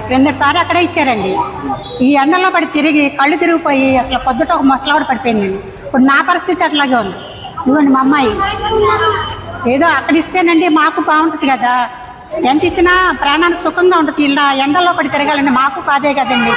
క్రిందటిసారి అక్కడే ఇచ్చారండి. ఈ ఎండల్లో పడి తిరిగి కళ్ళు తిరిగిపోయి అసలు పొద్దుట ఒక ముసలావిడ పడిపోయిందండి. ఇప్పుడు నా పరిస్థితి అట్లాగే ఉంది. ఇవ్వండి మా అమ్మాయి ఏదో అక్కడ ఇస్తేనండి మాకు బాగుంటుంది కదా, ఎంత ఇచ్చినా ప్రాణానికి సుఖంగా ఉంటుంది. ఇలా ఎండల్లో పడి తిరగాలండి మాకు కాదే కదండి.